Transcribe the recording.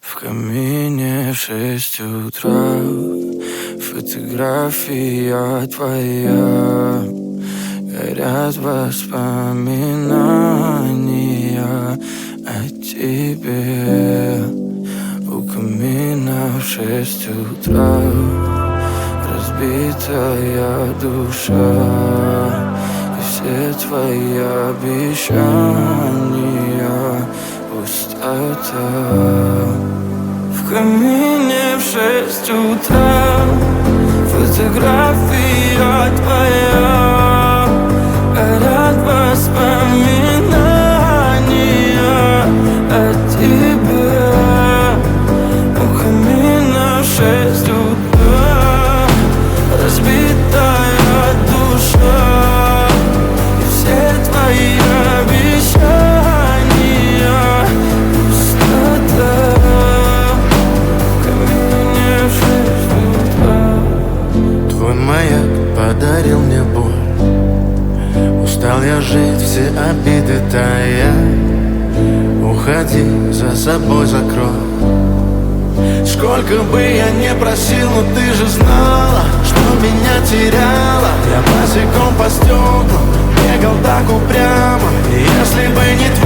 В камине в 6 утра, фотография твоя, горят воспоминания о тебе. У камина в 6 утра разбитая душа, и все твои обещания пустота. В камине в 6 утра фотография твоя, горят воспоминания о тебе. У камина в 6 утра разбитая душа, и все твои обещания пустота. Твой маяк подарил мне боль. Устал я жить, все обиды тая. Уходи, за собой закрой. Сколько бы я не просил, но ты же знала, что меня теряла. Я босиком по стеклам бегал так упрямо. И если бы не твой